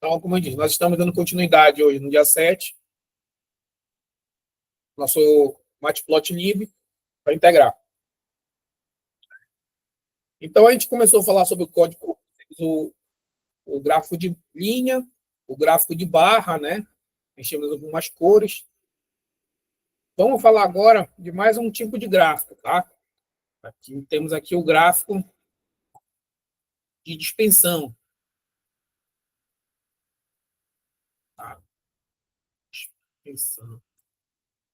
Então, como eu disse, nós estamos dando continuidade hoje no dia 7, nosso matplotlib para integrar. Então, a gente começou a falar sobre o código, o gráfico de linha, o gráfico de barra, né? Mexemos algumas cores. Vamos falar agora de mais um tipo de gráfico, tá? Temos aqui o gráfico de dispensão. Tá? Dispensão.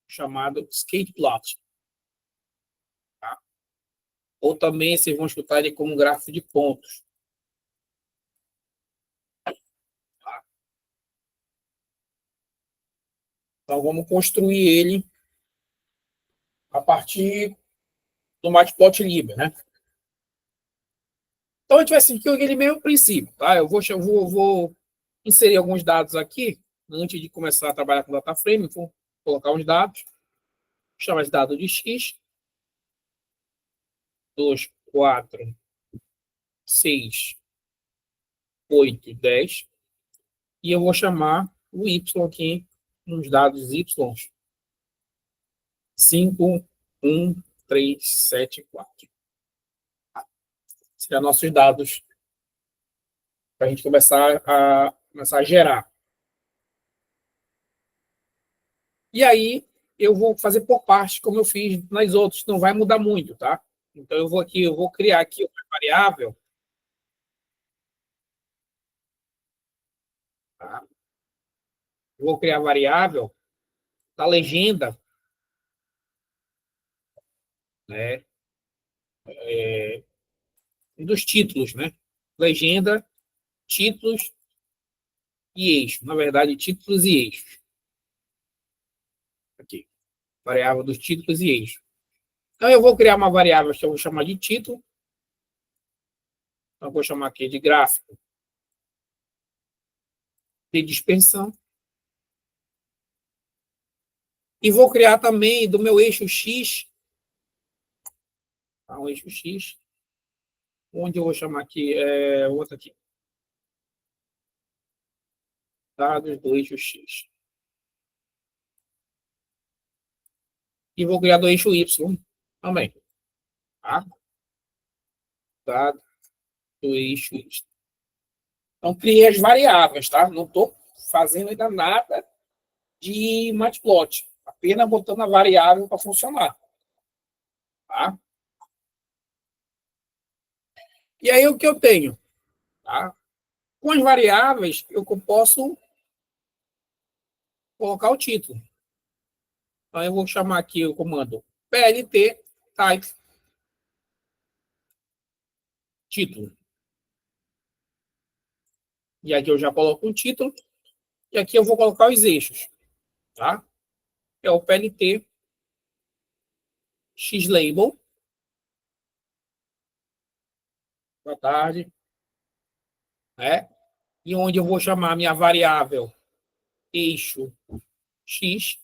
Chamado skate plot. Tá? Ou também vocês vão escutar ele como gráfico de pontos. Tá? Então, vamos construir ele a partir do matplotlib, né? Então, a gente vai seguir aquele mesmo princípio, tá? Eu vou inserir alguns dados aqui, antes de começar a trabalhar com data frame, vou colocar uns dados, chamar esse dado de x, 2, 4, 6, 8, 10, e eu vou chamar o y aqui, nos dados y, 5, 1, 3, 7, 4. Serão nossos dados para a gente começar a gerar. E aí, eu vou fazer por parte, como eu fiz nas outras, não vai mudar muito, tá? Então, eu vou criar aqui uma variável. Tá? Eu vou criar a variável da legenda, né? Dos títulos, né? Legenda, títulos e eixo. Na verdade, títulos e eixos. Aqui. Variável dos títulos e eixos. Então, eu vou criar uma variável que eu vou chamar de título. Então, eu vou chamar aqui de gráfico de dispensão. E vou criar também do meu eixo X, tá? Um eixo X, onde eu vou chamar aqui, outro aqui. Dados do eixo X. E vou criar do eixo Y também. Tá? Dado do eixo Y. Então, criei as variáveis, tá? Não estou fazendo ainda nada de matplot. Apenas botando a variável para funcionar. Tá? E aí, o que eu tenho? Tá? Com as variáveis, eu posso colocar o título. Então, eu vou chamar aqui o comando plt type título. E aqui eu já coloco o título. E aqui eu vou colocar os eixos. Tá? É o plt xlabel. Boa tarde. Né? E onde eu vou chamar minha variável eixo x.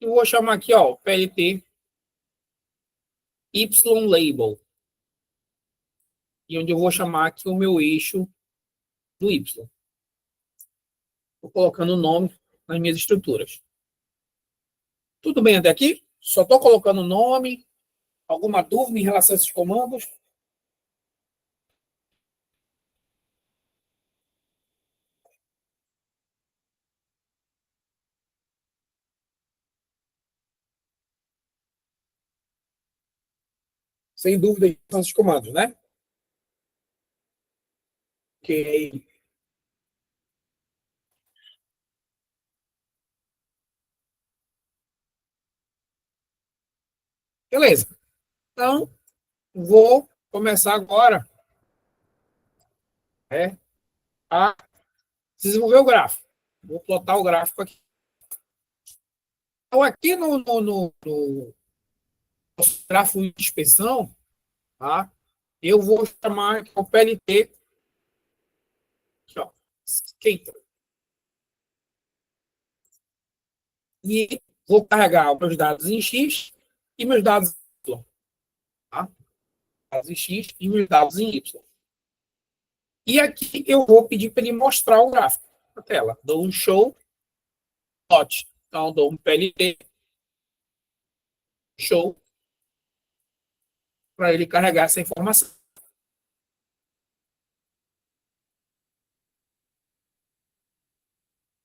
E vou chamar aqui, ó, plt ylabel. E onde eu vou chamar aqui o meu eixo do y. Estou colocando o nome nas minhas estruturas. Tudo bem até aqui? Só estou colocando o nome. Alguma dúvida em relação a esses comandos? Sem dúvida em relação a esses comandos, né? Ok. Beleza. Então, vou começar agora, a desenvolver o gráfico. Vou plotar o gráfico aqui. Então, aqui no gráfico de inspeção, tá? Eu vou chamar o PLT aqui, ó, skater. E vou carregar os meus dados em X e meus dados em Y. Tá? Dados em X e meus dados em Y. E aqui eu vou pedir para ele mostrar o gráfico na tela. Dou um show plot. Então, dou um PLT show para ele carregar essa informação.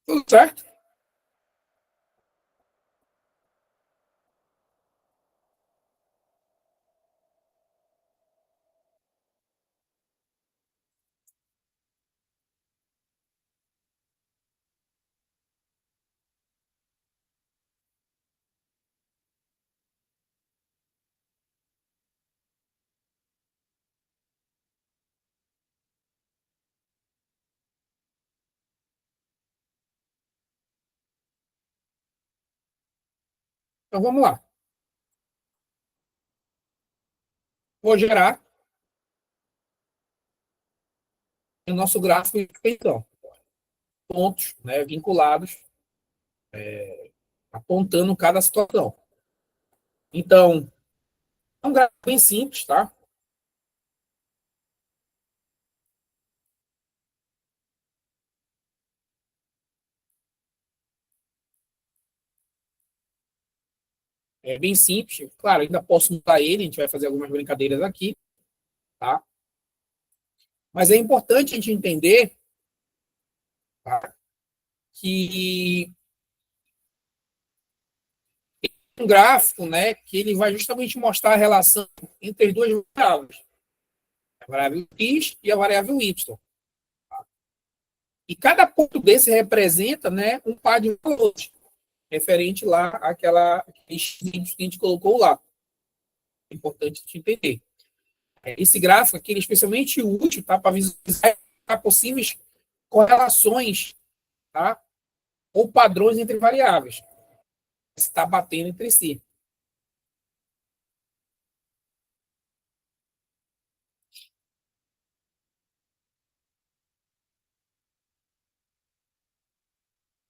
Tudo certo? Então, vamos lá. Vou gerar o nosso gráfico de então, pontos, né, vinculados, apontando cada situação. Então, é um gráfico bem simples, tá? É bem simples. Claro, ainda posso mudar ele, a gente vai fazer algumas brincadeiras aqui, tá? Mas é importante a gente entender, tá, que um gráfico, né, que ele vai justamente mostrar a relação entre as duas variáveis, a variável x e a variável y. E cada ponto desse representa, né, um par de valores, referente lá àquela x que a gente colocou lá. É importante a gente entender. Esse gráfico aqui é especialmente útil, tá, para visualizar possíveis correlações, tá, ou padrões entre variáveis, que está batendo entre si.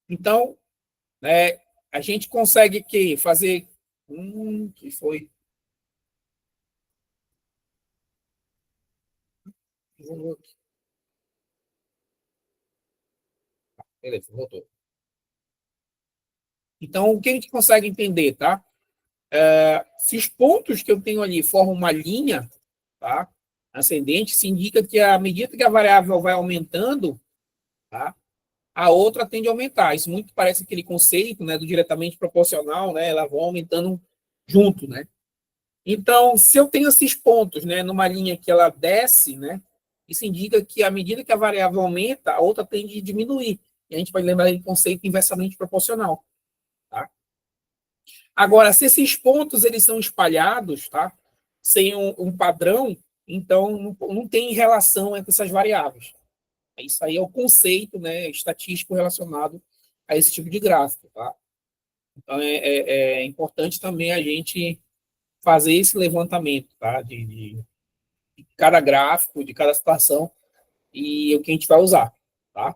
Então, né, a gente consegue que fazer que foi. Beleza, voltou. Então, o que a gente consegue entender, tá? Se os pontos que eu tenho ali formam uma linha, tá, ascendente, se indica que à medida que a variável vai aumentando, tá, a outra tende a aumentar. Isso muito parece aquele conceito, né, do diretamente proporcional, né? Ela vai aumentando junto, né? Então, se eu tenho esses pontos, né, numa linha que ela desce, né, isso indica que à medida que a variável aumenta, a outra tende a diminuir. E a gente vai lembrar do conceito inversamente proporcional, tá? Agora, se esses pontos eles são espalhados, tá, sem um padrão, então não tem relação entre essas variáveis. Isso aí é o conceito, né, estatístico relacionado a esse tipo de gráfico, tá? Então é importante também a gente fazer esse levantamento, tá, de cada gráfico, de cada situação e o que a gente vai usar, tá?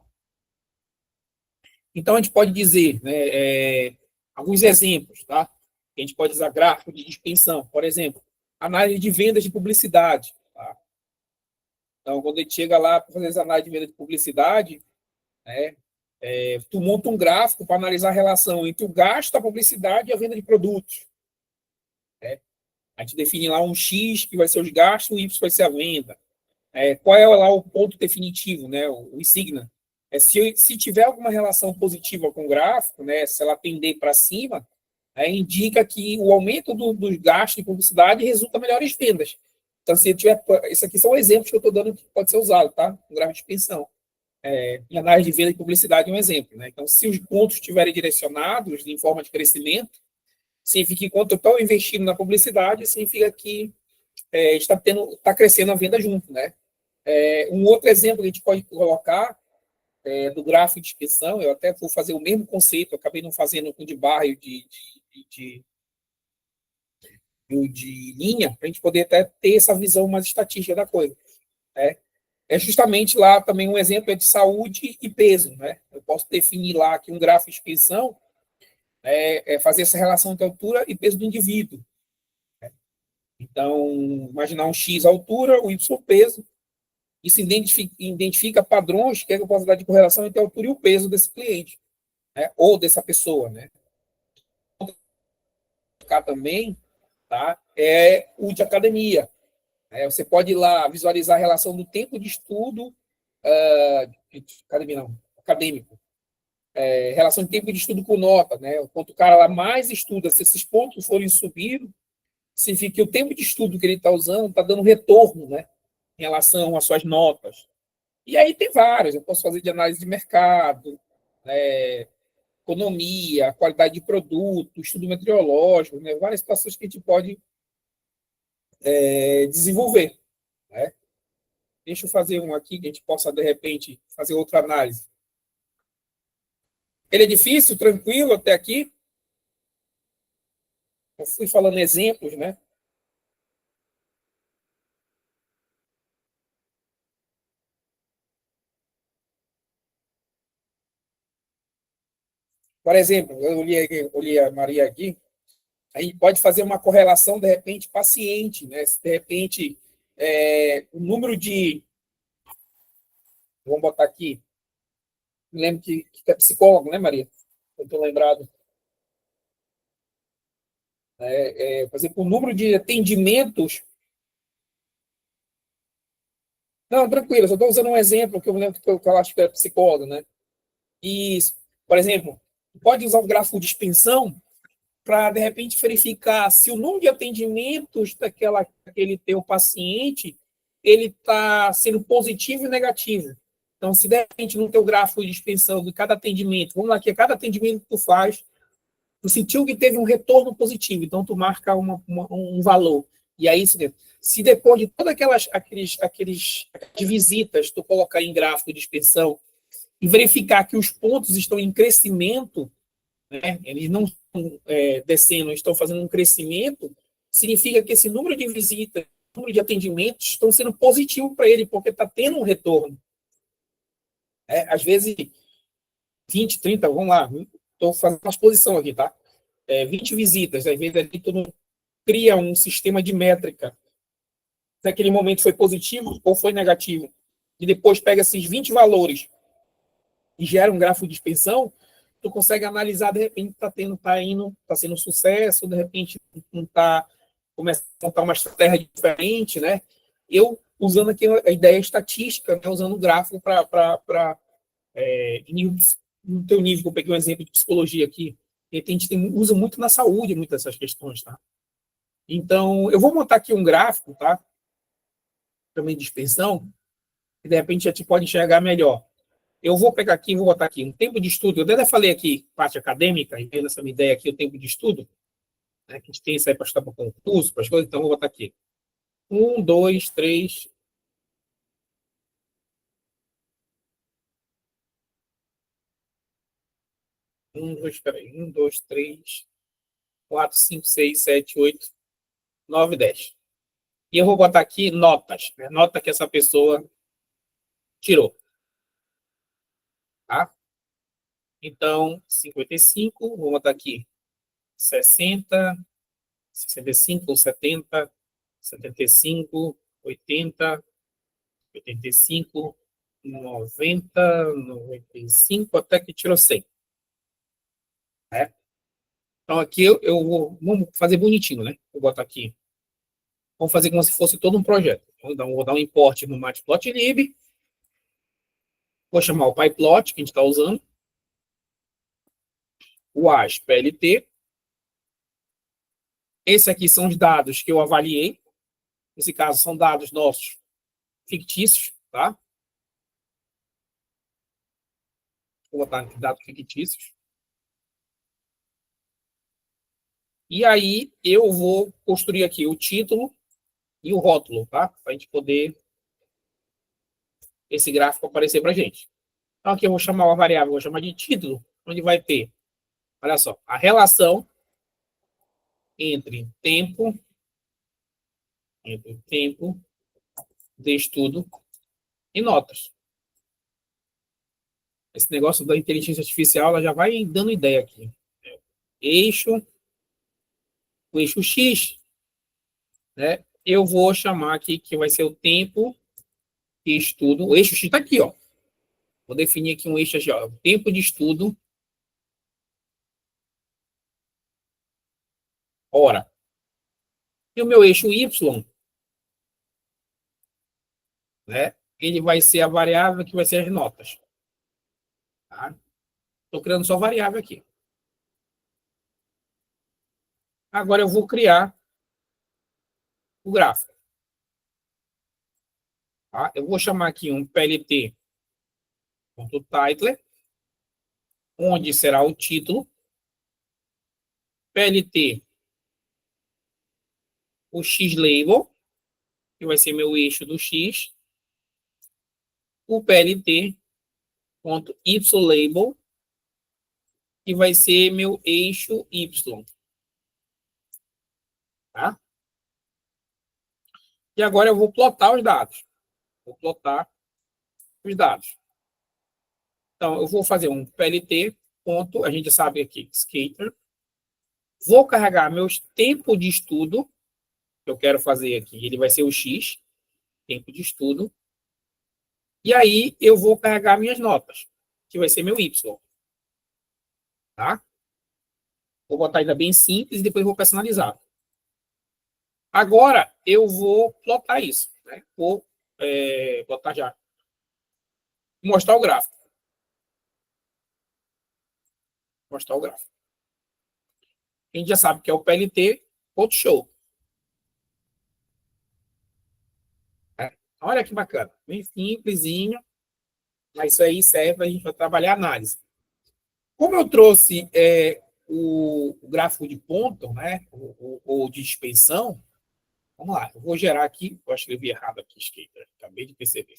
Então a gente pode dizer, né, alguns exemplos, tá? A gente pode usar gráfico de dispersão, por exemplo, análise de vendas de publicidade, tá? Então quando a gente chega lá para fazer essa análise de venda de publicidade, né, tu monta um gráfico para analisar a relação entre o gasto da publicidade e a venda de produtos. Né? A gente define lá um X, que vai ser os gastos, o Y vai ser a venda. Qual é lá o ponto definitivo, né? O signa. Se tiver alguma relação positiva com o gráfico, né, se ela tender para cima, indica que o aumento dos gastos de publicidade resulta em melhores vendas. Então, se tiver. Isso aqui são exemplos que eu estou dando que pode ser usado, tá? Um gráfico de expansão. Em análise de venda e publicidade é um exemplo. Né? Então, se os pontos estiverem direcionados em forma de crescimento, significa que enquanto eu estou investindo na publicidade, significa que está crescendo a venda junto. Né? Um outro exemplo que a gente pode colocar do gráfico de inspeção, eu até vou fazer o mesmo conceito, eu acabei não fazendo com de barra e de linha, para a gente poder até ter essa visão mais estatística da coisa. Né? Justamente lá também um exemplo de saúde e peso. Né? Eu posso definir lá aqui um gráfico de expansão, fazer essa relação entre altura e peso do indivíduo. Então, imaginar um X altura, o Y peso, Isso identifica padrões que é a capacidade de correlação entre a altura e o peso desse cliente, né? Ou dessa pessoa, né? Cá também, tá? É o de academia. Você pode ir lá visualizar a relação do tempo de estudo, academia não, acadêmico, relação de tempo de estudo com nota, né? Quanto o cara lá mais estuda, se esses pontos forem subindo, significa que o tempo de estudo que ele está usando está dando retorno, né? Em relação às suas notas. E aí tem vários, eu posso fazer de análise de mercado, economia, qualidade de produto, estudo meteorológico, né? Várias situações que a gente pode desenvolver, né? Deixa eu fazer um aqui que a gente possa, de repente, fazer outra análise. Ele é difícil, tranquilo até aqui? Eu fui falando exemplos, né? Por exemplo, eu li a Maria aqui, a gente pode fazer uma correlação, de repente, paciente, né? Se de repente, o número de. Vamos botar aqui. Me lembro que é psicólogo, né, Maria? Eu estou lembrado. Por exemplo, o número de atendimentos. Não, tranquilo, eu só estou usando um exemplo que eu me lembro que eu acho que é psicólogo, né? E, por exemplo, pode usar o gráfico de expansão para, de repente, verificar se o número de atendimentos daquele teu paciente ele está sendo positivo e negativo. Então, se de repente no teu gráfico de expansão de cada atendimento, vamos lá, que cada atendimento que tu faz, tu sentiu que teve um retorno positivo, então tu marca um valor. E aí, se depois de todas aquelas visitas, tu colocar em gráfico de expansão e verificar que os pontos estão em crescimento, né, eles não estão descendo, estão fazendo um crescimento, significa que esse número de visitas, número de atendimentos estão sendo positivo para ele, porque está tendo um retorno. Às vezes, 20, 30, vamos lá, estou fazendo uma exposição aqui, tá? 20 visitas, às vezes ali tu não cria um sistema de métrica. Se aquele momento foi positivo ou foi negativo. E depois pega esses 20 valores e gera um gráfico de expansão, tu consegue analisar, de repente, está sendo um sucesso, de repente não está, começa a montar uma estratégia diferente, né? Eu, usando aqui a ideia estatística, né, usando o gráfico para no teu nível, eu peguei um exemplo de psicologia aqui, e a gente usa muito na saúde, muitas dessas questões, tá? Então, eu vou montar aqui um gráfico, tá? Também de expansão, que de repente a gente pode enxergar melhor. Eu vou pegar aqui, vou botar aqui um tempo de estudo. Eu até falei aqui, parte acadêmica, e essa minha ideia aqui, o tempo de estudo, né, que a gente tem isso aí para estudar para concurso, para as coisas, então eu vou botar aqui. 1, 2, 3. Peraí. 1, 2, 3, 4, 5, 6, 7, 8, 9, 10. E eu vou botar aqui notas, né? Nota que essa pessoa tirou. Tá? Então, 55, vou botar aqui 60, 65, 70, 75, 80, 85, 90, 95, até que tirou 100. Né? Então, aqui vamos fazer bonitinho, né? Vou botar aqui. Vamos fazer como se fosse todo um projeto. Vou dar um import no Matplotlib. Vou chamar o PyPlot, que a gente está usando. O ASPLT. Esses aqui são os dados que eu avaliei. Nesse caso, são dados nossos fictícios, tá? Vou botar aqui dados fictícios. E aí, eu vou construir aqui o título e o rótulo, tá? Para a gente poder esse gráfico aparecer para a gente. Então, aqui eu vou chamar uma variável, vou chamar de título, onde vai ter, olha só, a relação entre tempo de estudo e notas. Esse negócio da inteligência artificial, ela já vai dando ideia aqui. Eixo, o eixo X, né? Eu vou chamar aqui que vai ser o tempo estudo, o eixo X está aqui, ó. Vou definir aqui um eixo, ó, tempo de estudo, hora. E o meu eixo Y, né, ele vai ser a variável que vai ser as notas. Tá? Estou criando só variável aqui. Agora eu vou criar o gráfico. Tá? Eu vou chamar aqui um plt.titler, onde será o título, plt, o xlabel, que vai ser meu eixo do X, o plt.ylabel, que vai ser meu eixo Y. Tá? E agora eu vou plotar os dados. Vou plotar os dados. Então, eu vou fazer um plt, ponto, a gente sabe aqui, skater. Vou carregar meus tempos de estudo, que eu quero fazer aqui. Ele vai ser o X, tempo de estudo. E aí, eu vou carregar minhas notas, que vai ser meu Y. Tá? Vou botar ainda bem simples e depois vou personalizar. Agora, eu vou plotar isso. Né? Vou botar já. Mostrar o gráfico. Mostrar o gráfico. A gente já sabe que é o PLT.show. Olha que bacana. Bem simplesinho. Mas isso aí serve para a gente trabalhar análise. Como eu trouxe o gráfico de ponto, né, ou de dispersão, vamos lá, eu vou gerar aqui, eu escrevi errado aqui, skater, acabei de perceber.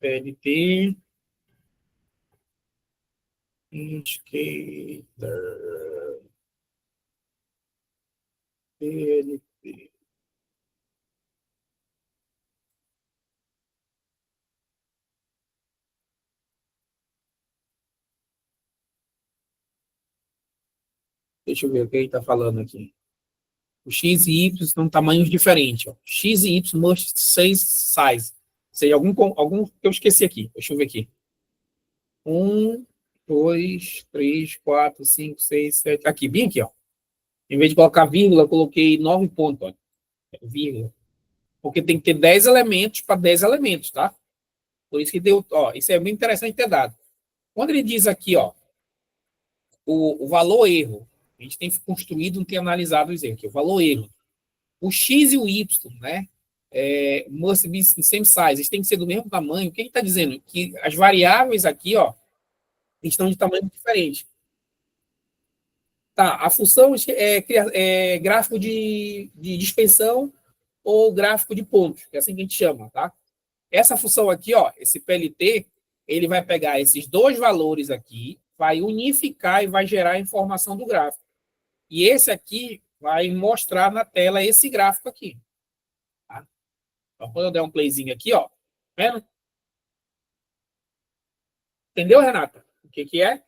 PLT, skater, PLT. Deixa eu ver o que ele está falando aqui. O X e Y são tamanhos diferentes. Ó. X e Y must say size. Sei, algum que eu esqueci aqui. Deixa eu ver aqui. 1, 2, 3, 4, 5, 6, 7. Aqui, bem aqui, ó. Em vez de colocar vírgula, eu coloquei 9 pontos. Ó. Vírgula. Porque tem que ter 10 elementos para 10 elementos, tá? Por isso que deu. Ó, isso é bem interessante ter dado. Quando ele diz aqui, ó, o valor erro, a gente tem construído, não tem analisado os erros aqui. O valor erro. O X e o Y, né? Must be same size, eles têm que ser do mesmo tamanho. O que ele está dizendo? Que as variáveis aqui, ó, estão de tamanho diferente. Tá, a função é gráfico de dispersão ou gráfico de pontos, que é assim que a gente chama, tá? Essa função aqui, ó, esse PLT, ele vai pegar esses dois valores aqui, vai unificar e vai gerar a informação do gráfico. E esse aqui vai mostrar na tela esse gráfico aqui. Tá? Então, quando eu der um playzinho aqui, ó, vendo? Entendeu, Renata? O que é?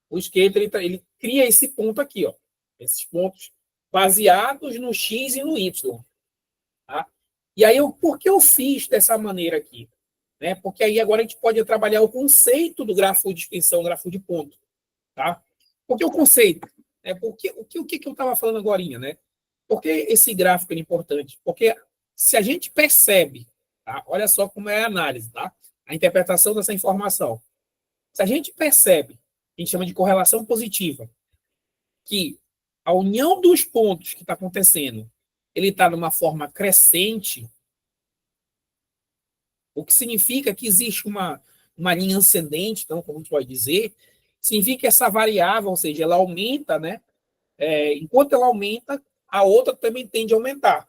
O skater, ele cria esse ponto aqui, ó. Esses pontos baseados no X e no Y. Tá? E aí, por que eu fiz dessa maneira aqui? Né? Porque aí agora a gente pode trabalhar o conceito do gráfico de extensão, gráfico de ponto. Tá? Por que o conceito? Porque, o que eu estava falando agora, né? Por que esse gráfico é importante? Porque se a gente percebe, tá? Olha só como é a análise, tá? A interpretação dessa informação. Se a gente percebe, a gente chama de correlação positiva, que a união dos pontos que está acontecendo, ele está numa forma crescente, o que significa que existe uma linha ascendente, então, como a gente pode dizer, significa que essa variável, ou seja, ela aumenta, né? Enquanto ela aumenta, a outra também tende a aumentar.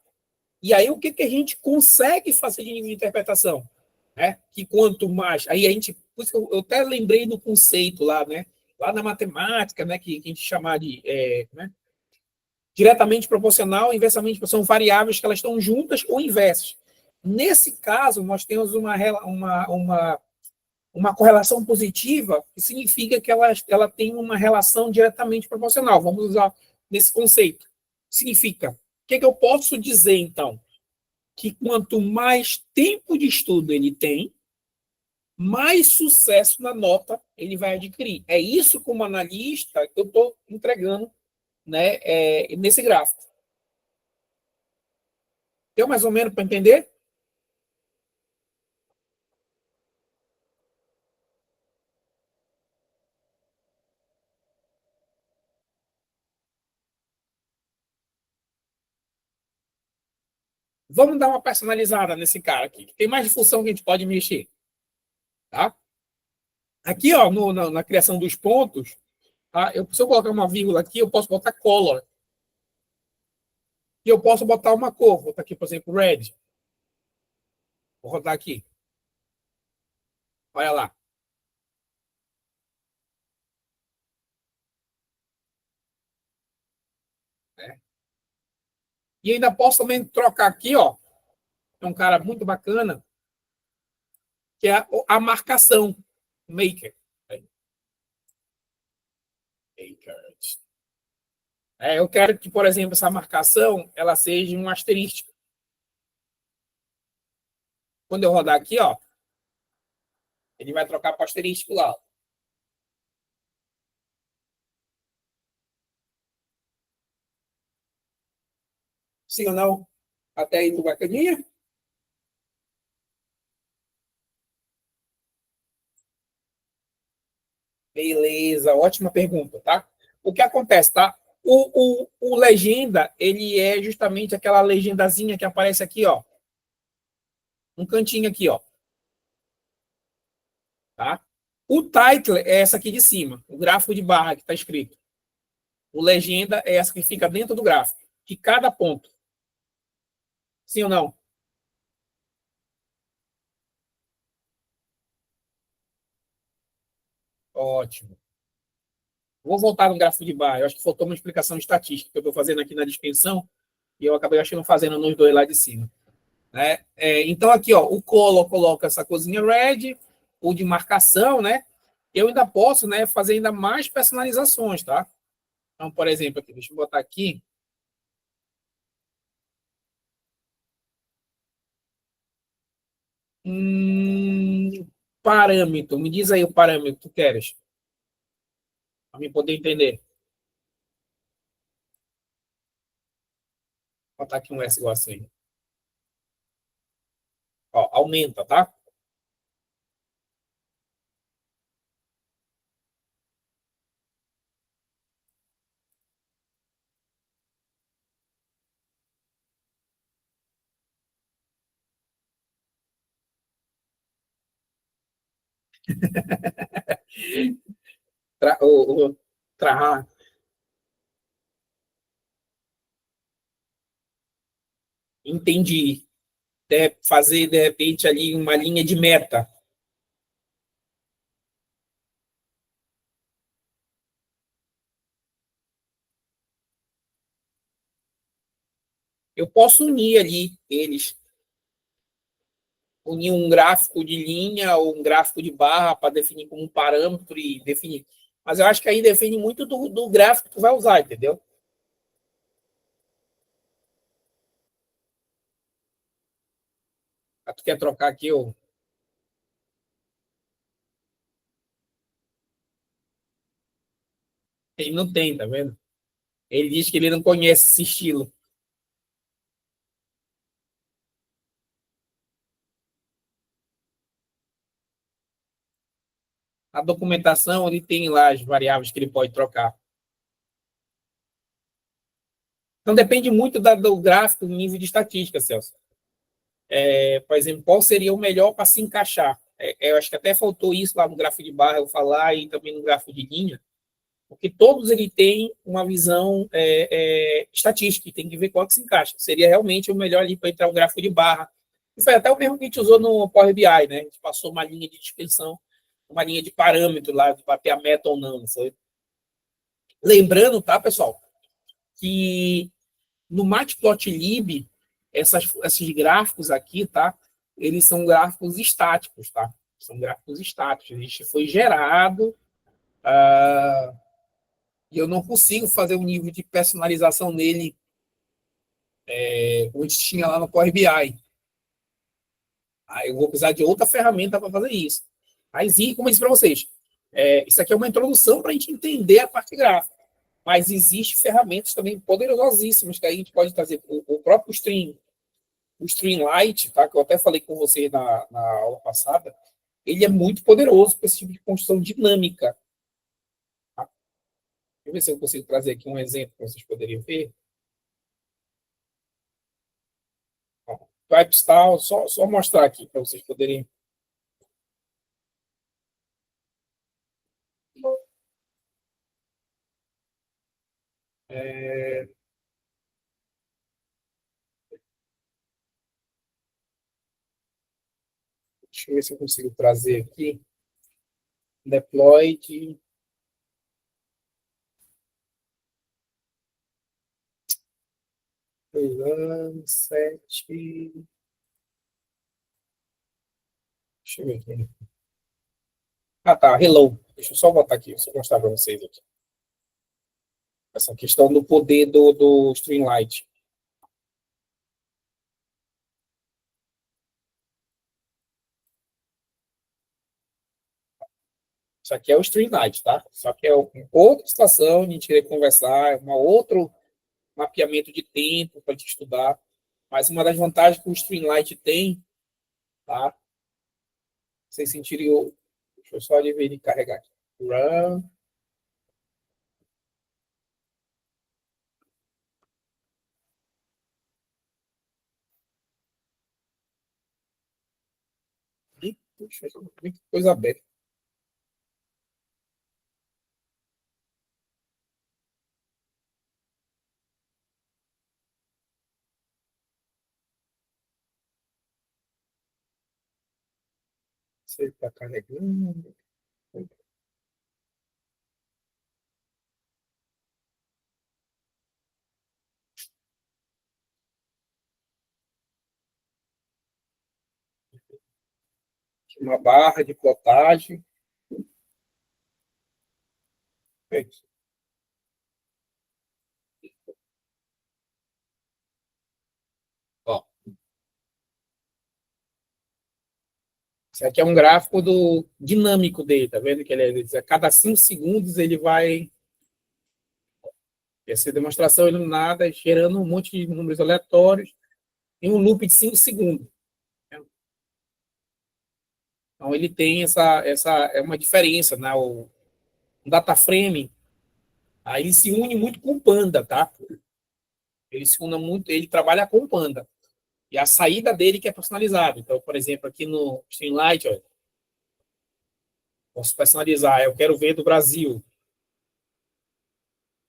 E aí, o que a gente consegue fazer de nível de interpretação? Né? Que quanto mais... Aí a gente... Por isso que eu até lembrei do conceito lá, né? Lá na matemática, né? Que a gente chama de... né? Diretamente proporcional, inversamente proporcional, são variáveis que elas estão juntas ou inversas. Nesse caso, nós temos uma correlação positiva, que significa que ela tem uma relação diretamente proporcional. Vamos usar nesse conceito. Significa que eu posso dizer, então? Que quanto mais tempo de estudo ele tem, mais sucesso na nota ele vai adquirir. É isso, como analista, que eu estou entregando, né, nesse gráfico. Deu mais ou menos para entender? Vamos dar uma personalizada nesse cara aqui. Tem mais função que a gente pode mexer. Tá? Aqui, ó, na criação dos pontos, tá? Se eu colocar uma vírgula aqui, eu posso botar color. E eu posso botar uma cor. Vou botar aqui, por exemplo, red. Vou rodar aqui. Olha lá. Né? E ainda posso também trocar aqui, ó. É um cara muito bacana, que é a marcação. Maker. Eu quero que, por exemplo, essa marcação ela seja um asterístico. Quando eu rodar aqui, ó, ele vai trocar para asterístico lá. Sim ou não? Até aí, do bacaninha? Beleza, ótima pergunta, tá? O que acontece, tá? O legenda, ele é justamente aquela legendazinha que aparece aqui, ó. Um cantinho aqui, ó. Tá? O title é essa aqui de cima, o gráfico de barra que está escrito. O legenda é essa que fica dentro do gráfico, de cada ponto. Sim ou não? Ótimo. Vou voltar no gráfico de barra. Eu acho que faltou uma explicação estatística que eu estou fazendo aqui na dispensão e eu acabei achando fazendo nos dois lá de cima. Né? Então, aqui, ó, o color coloca essa cozinha red, o de marcação, né? Eu ainda posso, né, fazer ainda mais personalizações, tá? Então, por exemplo, aqui, deixa eu botar aqui. Parâmetro. Me diz aí o parâmetro que tu queres, para mim poder entender. Vou botar aqui um S igual assim. Ó, aumenta, tá? Tra, o, tra, entendi. Fazer, de repente, ali uma linha de meta. Eu posso unir ali eles, unir um gráfico de linha ou um gráfico de barra para definir como um parâmetro e definir. Mas eu acho que aí define muito do gráfico que tu vai usar, entendeu? Tu quer trocar aqui, ele não tem, tá vendo? Ele diz que ele não conhece esse estilo. A documentação, ele tem lá as variáveis que ele pode trocar. Então, depende muito do gráfico, do nível de estatística, Celso. Por exemplo, qual seria o melhor para se encaixar? Eu acho que até faltou isso lá no gráfico de barra eu falar e também no gráfico de linha, porque todos ele têm uma visão estatística, e tem que ver qual que se encaixa. Seria realmente o melhor ali para entrar um gráfico de barra. E foi até o mesmo que a gente usou no Power BI, né? A gente passou uma linha de dispersão, uma linha de parâmetro lá, de bater a meta ou não. Sabe? Lembrando, tá, pessoal, que no Matplotlib, esses gráficos aqui, tá? Eles são gráficos estáticos, tá? São gráficos estáticos. Isso foi gerado e eu não consigo fazer um nível de personalização nele como a gente tinha lá no Power BI. Aí eu vou precisar de outra ferramenta para fazer isso. Mas, como eu disse para vocês, isso aqui é uma introdução para a gente entender a parte gráfica. Mas existem ferramentas também poderosíssimas que a gente pode trazer. O próprio o Streamlight, tá? Que eu até falei com você na aula passada, ele é muito poderoso para esse tipo de construção dinâmica. Tá? Deixa eu ver se eu consigo trazer aqui um exemplo para vocês poderem ver. Typestyle, só mostrar aqui para vocês poderem. É, deixa eu ver se eu consigo trazer aqui. Deployed. Sete. Deixa eu ver aqui. Ah, tá. Hello. Deixa eu só botar aqui, deixa eu mostrar para vocês aqui. Essa questão do poder do Streamlight. Isso aqui é o Streamlight, tá? Só que é outra situação, a gente querer conversar, é um outro mapeamento de tempo para gente estudar. Mas uma das vantagens que o Streamlight tem, tá? Vocês sentirem o. Deixa eu só ver ele carregar aqui. Run. Puxa, muita coisa aberta. Você está carregando. Uma barra de plotagem. Ó, isso aqui é um gráfico dinâmico dele, tá vendo? Que ele a cada 5 segundos ele vai. Essa demonstração iluminada gerando um monte de números aleatórios em um loop de 5 segundos. Então ele tem essa é uma diferença, né? O data frame, aí ele se une muito com o Panda, tá? Ele se une muito, ele trabalha com o Panda. E a saída dele que é personalizada. Então, por exemplo, aqui no Streamlight, ó, posso personalizar. Eu quero ver do Brasil.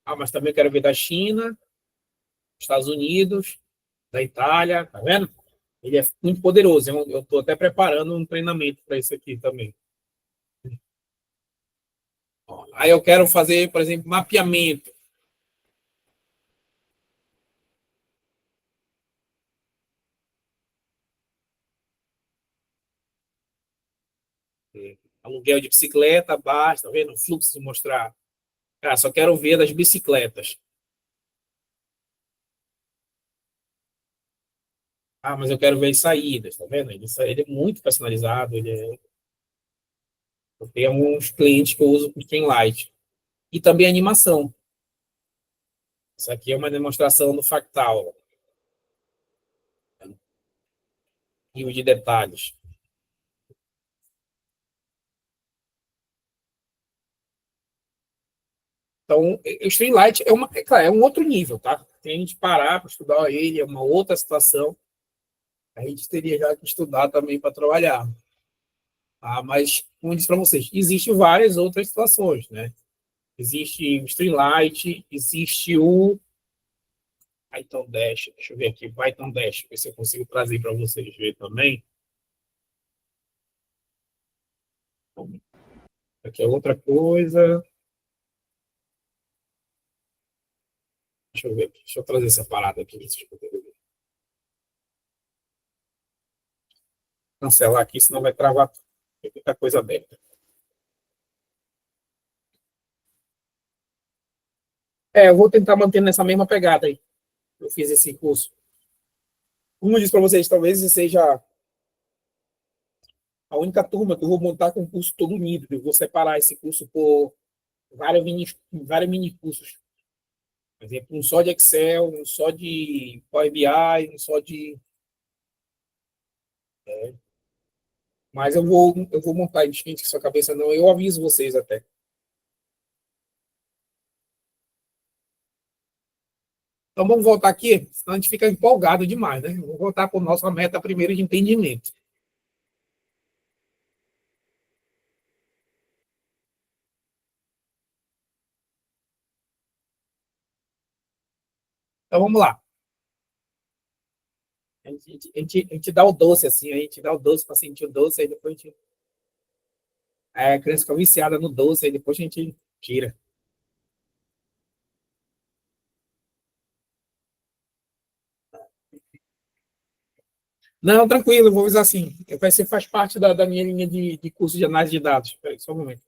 Ah, mas também quero ver da China, Estados Unidos, da Itália, tá vendo? Ele é muito poderoso. Eu estou até preparando um treinamento para isso aqui também. Aí eu quero fazer, por exemplo, mapeamento. Aluguel de bicicleta, basta, tá vendo? O fluxo de mostrar. Ah, só quero ver das bicicletas. Ah, mas eu quero ver as saídas, tá vendo? Ele é muito personalizado. Eu tenho alguns clientes que eu uso com Streamlight. E também animação. Isso aqui é uma demonstração do Fractal. Rio de detalhes. Então, o Streamlight claro, é um outro nível, tá? Tem a gente parar para estudar ele, é uma outra situação. A gente teria já que estudar também para trabalhar. Tá? Mas, como eu disse para vocês, existem várias outras situações, né? Existe o Streamlight, existe o Python Dash. Deixa eu ver aqui, Python Dash, ver se eu consigo trazer para vocês ver também. Aqui é outra coisa. Deixa eu ver, deixa eu trazer essa parada aqui. Vocês poderem ver. Cancelar aqui, senão vai travar muita coisa aberta. Eu vou tentar manter nessa mesma pegada aí. Eu fiz esse curso. Como eu disse para vocês, talvez seja a única turma que eu vou montar com o curso todo unido. Eu vou separar esse curso por vários mini cursos. Por exemplo, um só de Excel, um só de Power BI, um só de. Mas eu vou montar, gente, que sua cabeça não. Eu aviso vocês até. Então vamos voltar aqui, senão a gente fica empolgado demais, né? Vamos voltar para a nossa meta primeiro de entendimento. Então vamos lá. A gente dá o doce assim, a gente dá o doce para sentir o doce, aí depois a gente. A criança fica viciada no doce, aí depois a gente tira. Não, tranquilo, eu vou avisar assim. Vai ser, faz parte da minha linha de curso de análise de dados. Espera aí, só um momento.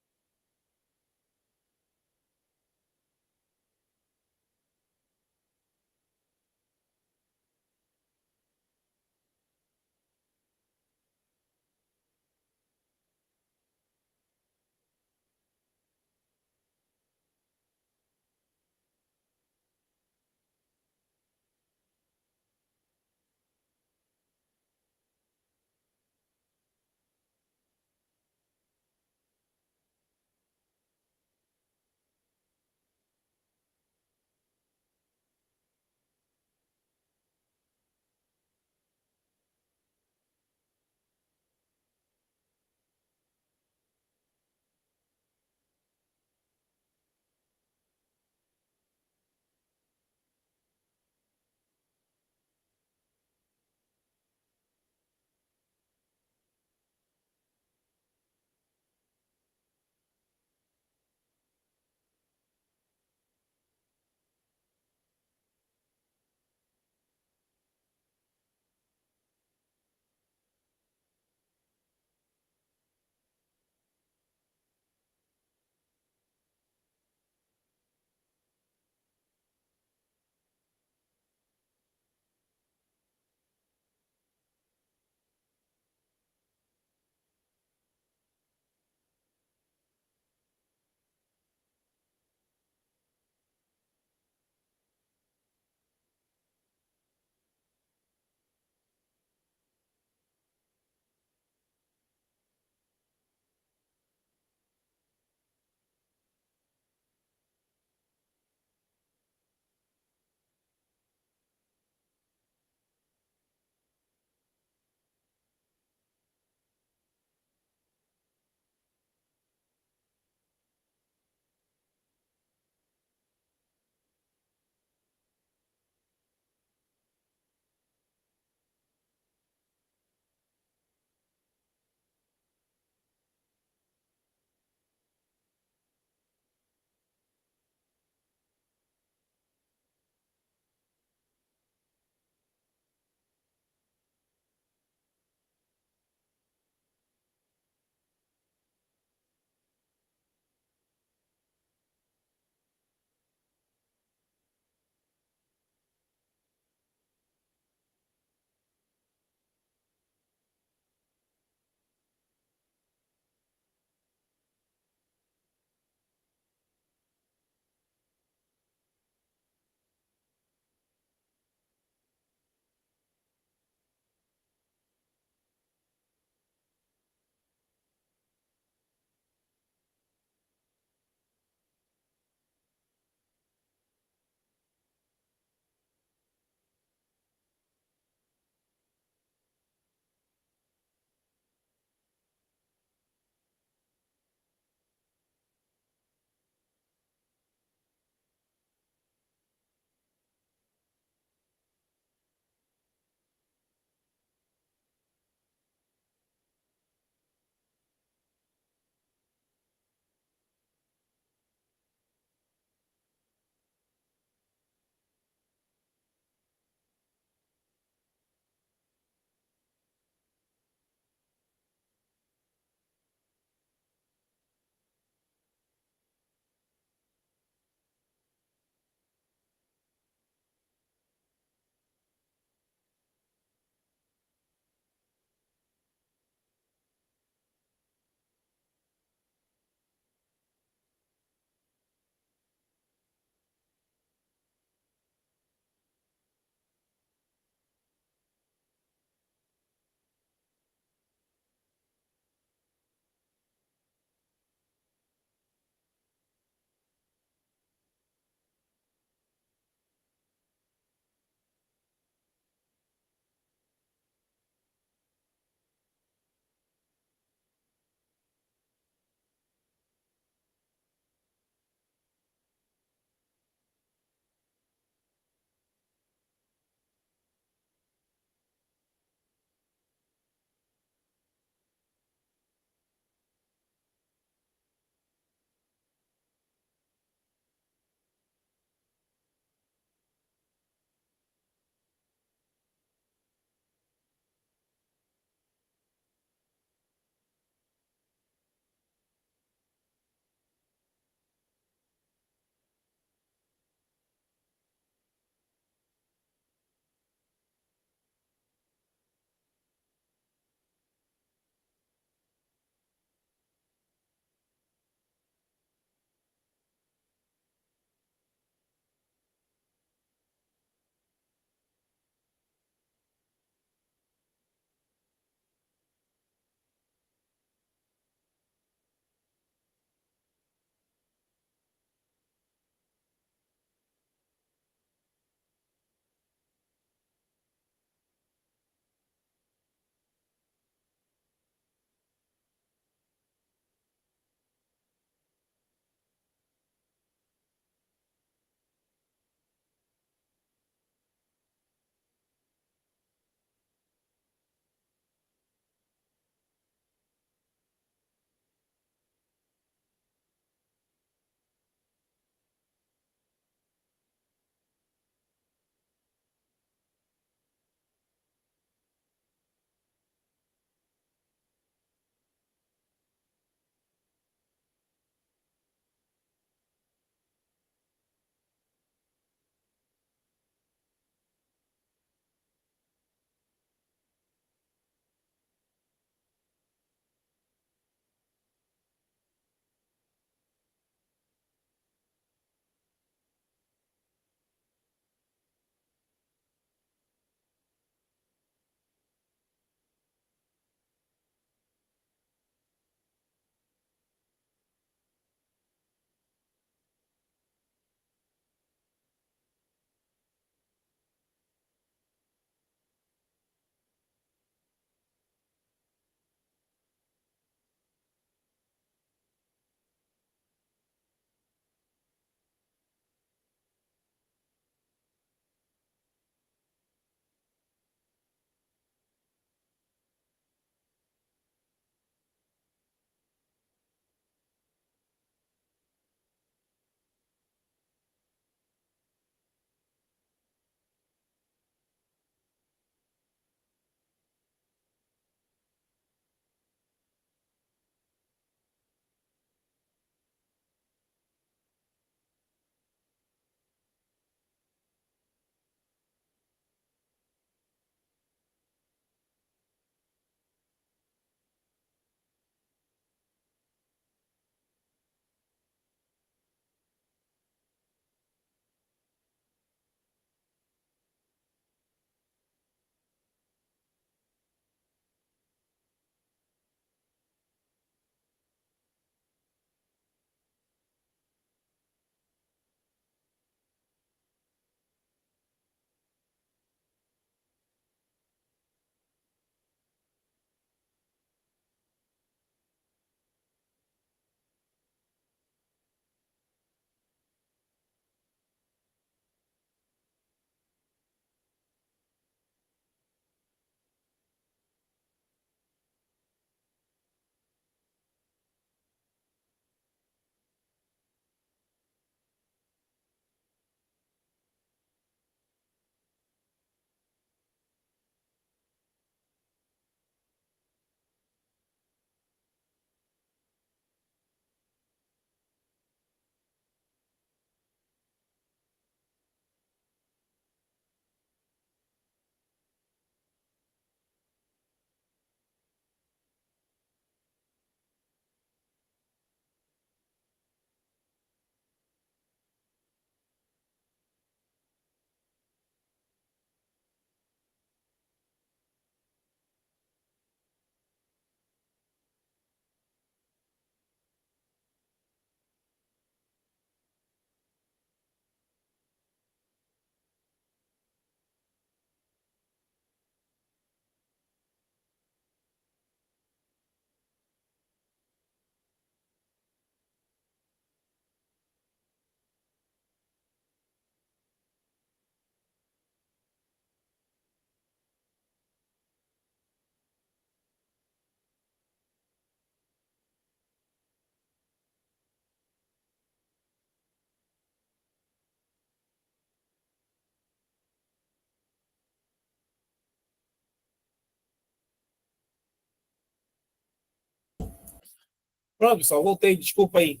Pronto, pessoal, voltei, desculpa aí.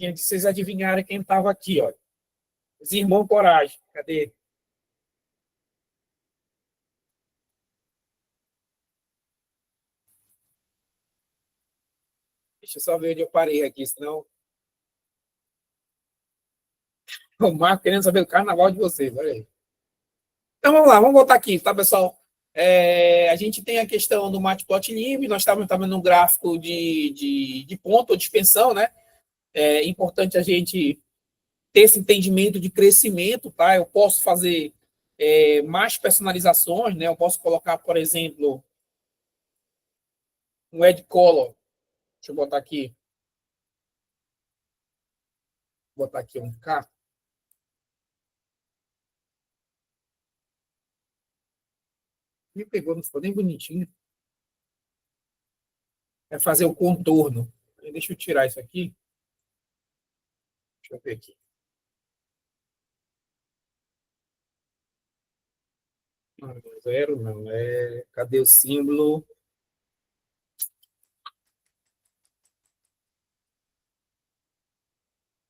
Antes de vocês adivinharem quem estava aqui, ó. Os irmãos Coragem. Cadê? Deixa eu só ver onde eu parei aqui, senão o Marco querendo saber do carnaval de vocês, olha aí. Então vamos lá, vamos voltar aqui, tá, pessoal? A gente tem a questão do Matplotlib, nós estávamos também no gráfico de ponto ou de expansão, né? É importante a gente ter esse entendimento de crescimento, tá? Eu posso fazer mais personalizações, né? Eu posso colocar, por exemplo, um Ed Color. Deixa eu botar aqui um K. Me pegou, não ficou nem bonitinho. É fazer o contorno. Deixa eu tirar isso aqui. Deixa eu ver aqui. Não, zero não. Cadê o símbolo?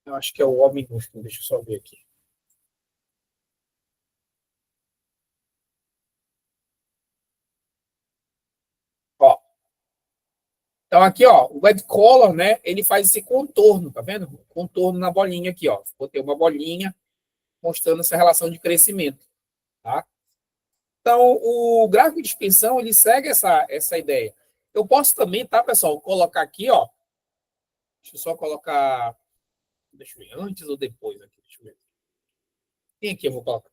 Eu acho que é o O minúsculo. Deixa eu só ver aqui. Ó. Então aqui, ó, o Web Color, né? Ele faz esse contorno, tá vendo? Contorno na bolinha aqui, ó. Botei uma bolinha mostrando essa relação de crescimento, tá? Então, o gráfico de expansão, ele segue essa ideia. Eu posso também, tá, pessoal, colocar aqui, ó. Deixa eu só colocar. Deixa eu ver, antes ou depois aqui. Deixa eu ver. Quem aqui eu vou colocar?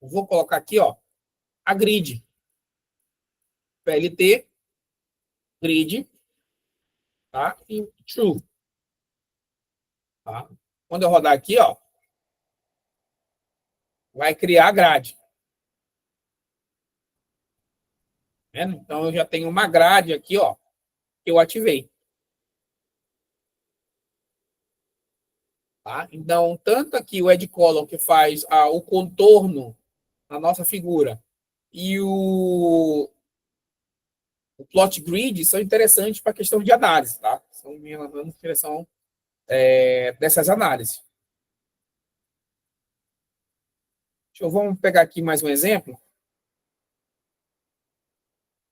Eu vou colocar aqui, ó, a grid. PLT, grid, tá? E true, tá? Quando eu rodar aqui, ó, vai criar a grade. Né? Então, eu já tenho uma grade aqui, ó, que eu ativei. Tá? Então, tanto aqui o Ed Column, que faz o contorno na nossa figura, e o plot grid são interessantes para a questão de análise, tá? São me levando em direção dessas análises. Vamos pegar aqui mais um exemplo.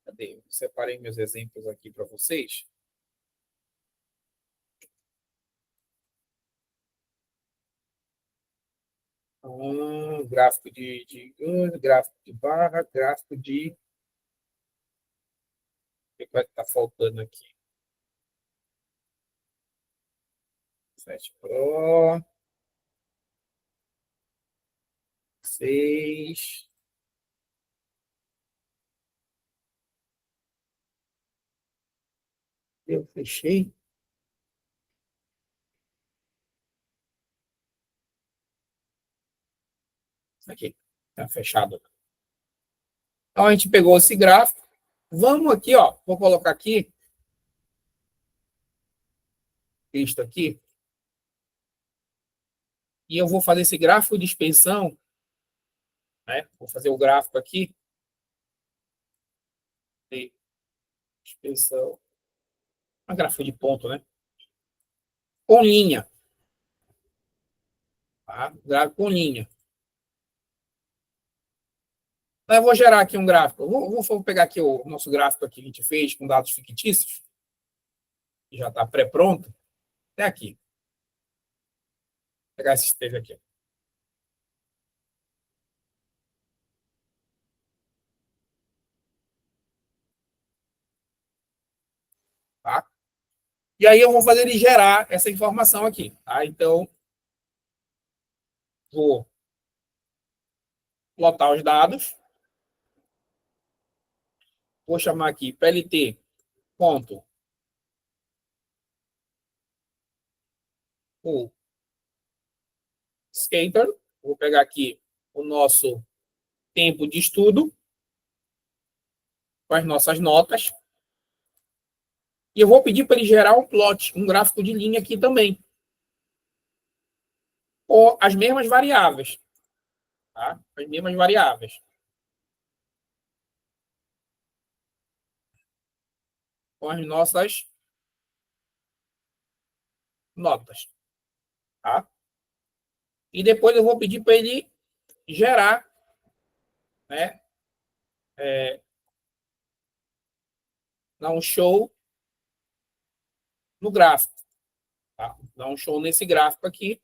Cadê? Eu separei meus exemplos aqui para vocês. Gráfico gráfico de barra, gráfico de. O que vai estar faltando aqui? 7 Pro. 6. Eu fechei. Aqui. Tá fechado. Então a gente pegou esse gráfico. Vamos aqui, ó. Vou colocar aqui. Isto aqui. E eu vou fazer esse gráfico de expansão. Né? Vou fazer o gráfico aqui. De expansão. Uma gráfico de ponto, né? Com linha. Tá? Gráfico com linha. Então, eu vou gerar aqui um gráfico. Vou pegar aqui o nosso gráfico aqui que a gente fez com dados fictícios. Que já está pré-pronto. Até aqui. Vou pegar esse texto aqui. Tá? E aí eu vou fazer ele gerar essa informação aqui. Tá? Então, vou lotar os dados. Vou chamar aqui plt ponto o skater. Vou pegar aqui o nosso tempo de estudo com as nossas notas. E eu vou pedir para ele gerar um plot, um gráfico de linha aqui também. Ou as mesmas variáveis. Tá? As mesmas variáveis. Com as nossas notas, tá? E depois eu vou pedir para ele gerar, né, dar um show no gráfico, tá? Dar um show nesse gráfico aqui,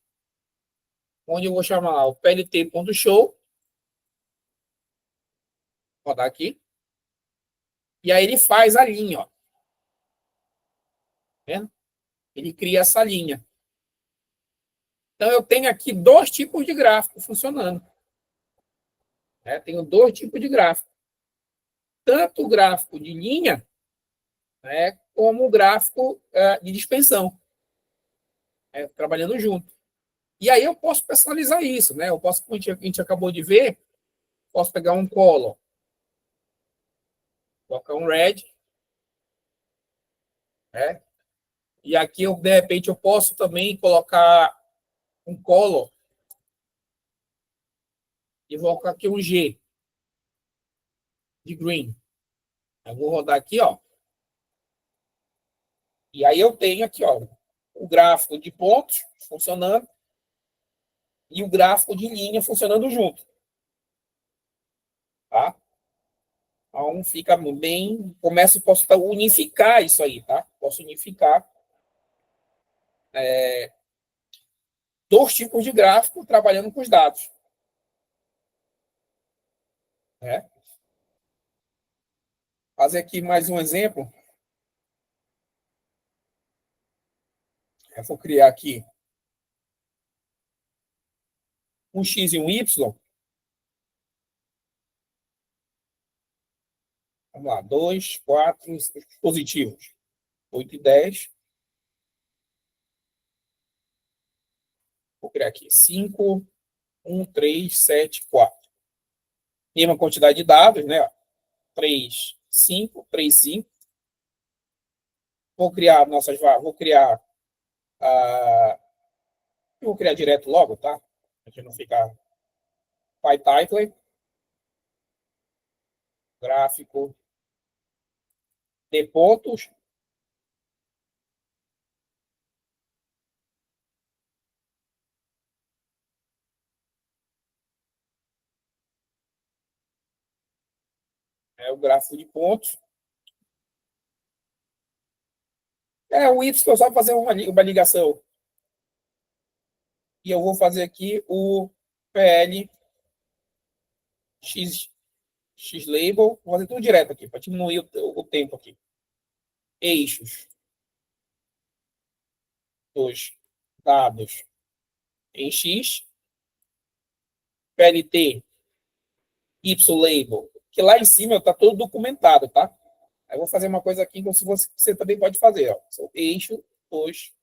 onde eu vou chamar lá o plt.show, rodar aqui, e aí ele faz a linha, ó. Tá vendo? Ele cria essa linha. Então eu tenho aqui dois tipos de gráfico funcionando, né? Tenho dois tipos de gráfico. Tanto o gráfico de linha, né, como o gráfico de dispersão, trabalhando junto. E aí eu posso personalizar isso, né? Eu posso, como a gente acabou de ver, posso pegar um color, colocar um red, né? E aqui, eu, de repente, eu posso também colocar um color e vou colocar aqui um G de green. Eu vou rodar aqui, ó. E aí eu tenho aqui, ó, o gráfico de pontos funcionando e o gráfico de linha funcionando junto, tá? Então fica bem, posso unificar isso aí, tá? Posso unificar dois tipos de gráfico trabalhando com os dados, né? Fazer aqui mais um exemplo. Eu vou criar aqui um X e um Y. Vamos lá, 2, 4 positivos. 8 e 10. Vou criar aqui 5, 1, 3, 7, 4. Mesma quantidade de dados, né? 3, 5, 3, 5. Vou criar vou criar direto logo, tá? Pra gente não ficar PyTitle, gráfico de pontos. O gráfico de pontos. O Y só para fazer uma ligação. E eu vou fazer aqui o PL X label. Vou fazer tudo direto aqui, para diminuir o tempo aqui. Eixos dos dados em X. PLT Y label. Que lá em cima está todo documentado, tá? Aí eu vou fazer uma coisa aqui que você também pode fazer. Ó. São eixo dos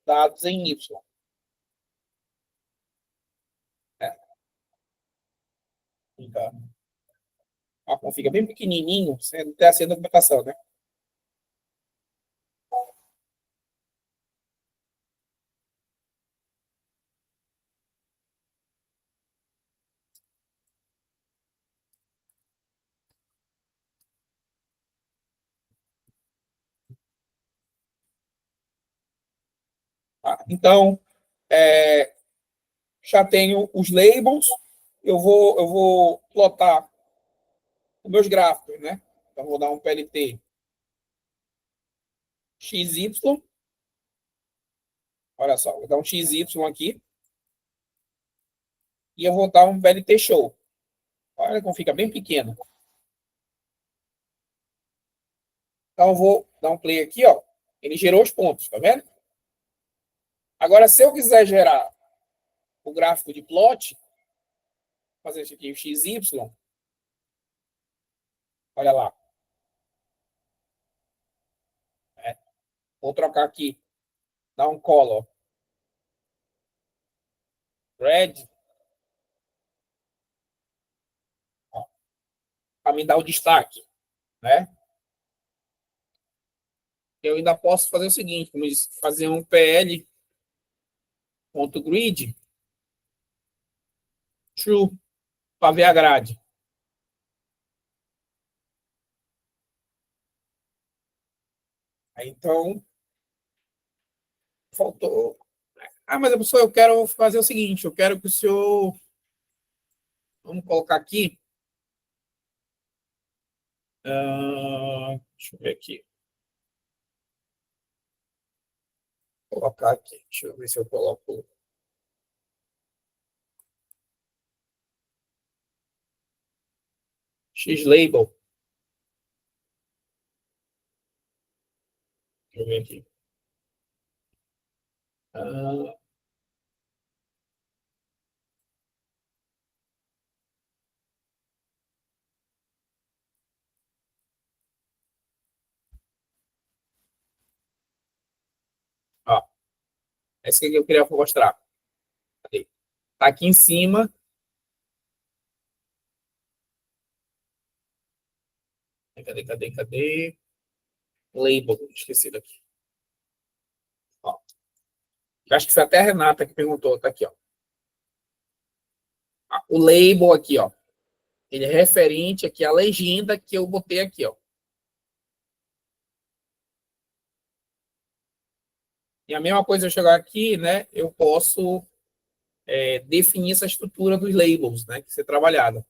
dados em Y. Fica, fica bem pequenininho, sem ter a documentação, né? Tá? Então, já tenho os labels. Eu vou plotar os meus gráficos, né? Então, vou dar um PLT XY. Olha só, vou dar um XY aqui. E eu vou dar um PLT show. Olha como fica bem pequeno. Então, eu vou dar um play aqui, ó. Ele gerou os pontos, tá vendo? Agora, se eu quiser gerar o gráfico de plot, fazer isso aqui, o XY, olha lá. Vou trocar aqui, dar um color red, para me dar o destaque, né? Eu ainda posso fazer o seguinte, como disse, fazer um pl.grid true para ver a grade. Então, faltou. Ah, mas professor, eu quero fazer o seguinte, eu quero que o senhor... Vamos colocar aqui. Deixa eu ver aqui. Vou colocar aqui. Deixa eu ver se eu coloco... X-Label. Deixa eu ver aqui. Ó, esse aqui que eu queria mostrar. Cadê? Tá aqui em cima. Cadê? Label. Esqueci daqui. Ó. Eu acho que foi até a Renata que perguntou. Tá aqui, ó. O label aqui, ó. Ele é referente aqui à legenda que eu botei aqui, ó. E a mesma coisa eu chegar aqui, né? Eu posso definir essa estrutura dos labels, né? Que ser trabalhada.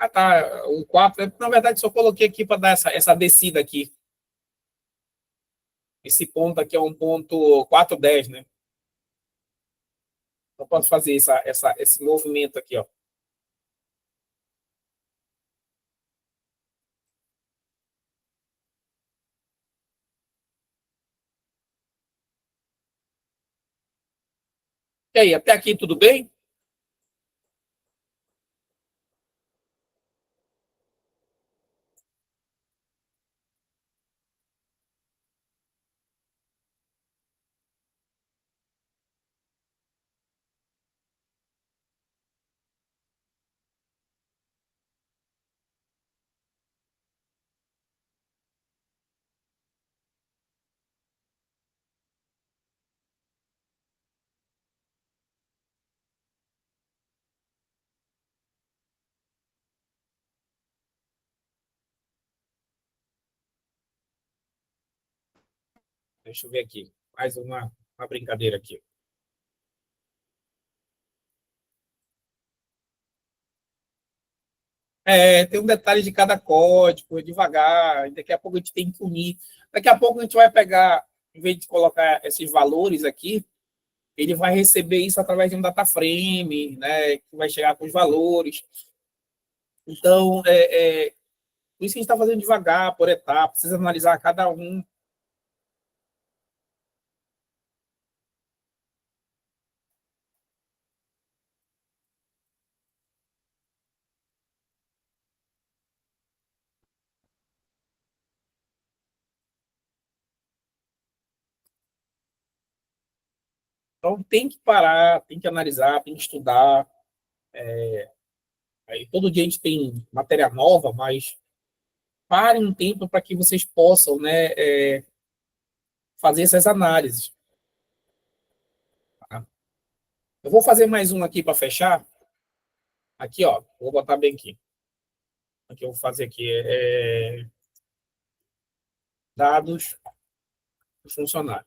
Ah, tá. O 4, na verdade, só coloquei aqui para dar essa descida aqui. Esse ponto aqui é um ponto 410, né? Então, posso fazer esse movimento aqui, ó. E aí, até aqui tudo bem? Deixa eu ver aqui. Mais uma brincadeira aqui. Tem um detalhe de cada código, devagar. Daqui a pouco a gente tem que unir. Daqui a pouco a gente vai pegar, em vez de colocar esses valores aqui, ele vai receber isso através de um data frame, né? Que vai chegar com os valores. Então, por isso que a gente está fazendo devagar, por etapa, precisa analisar cada um. Então, tem que parar, tem que analisar, tem que estudar. Aí, todo dia a gente tem matéria nova, mas parem um tempo para que vocês possam, né, fazer essas análises. Tá? Eu vou fazer mais um aqui para fechar. Aqui, ó, vou botar bem aqui. Aqui eu vou fazer aqui dados do funcionário.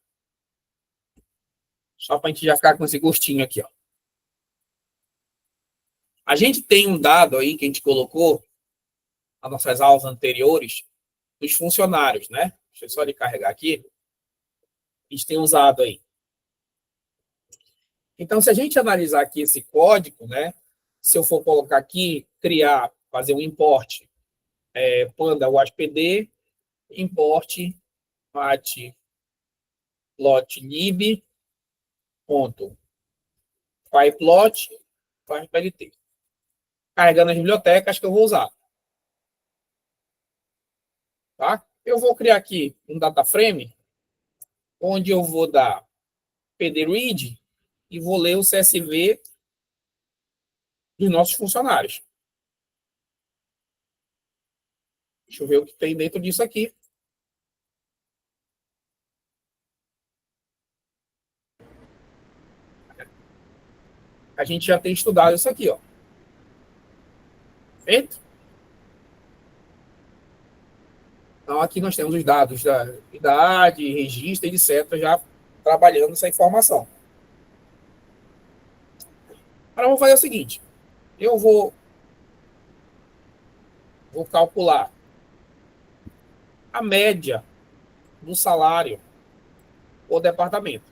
Só para a gente já ficar com esse gostinho aqui, ó. A gente tem um dado aí que a gente colocou nas nossas aulas anteriores dos funcionários, né? Deixa eu só ele carregar aqui. A gente tem usado aí. Então, se a gente analisar aqui esse código, né? Se eu for colocar aqui, criar, fazer um import, panda waspd, import matplotlib, ponto, pyplot, pyplt. Carregando as bibliotecas que eu vou usar. Tá? Eu vou criar aqui um data frame, onde eu vou dar pdread e vou ler o CSV dos nossos funcionários. Deixa eu ver o que tem dentro disso aqui. A gente já tem estudado isso aqui, ó. Perfeito? Então, aqui nós temos os dados da idade, registro, etc., já trabalhando essa informação. Agora, vamos fazer o seguinte. Eu vou calcular a média do salário por departamento.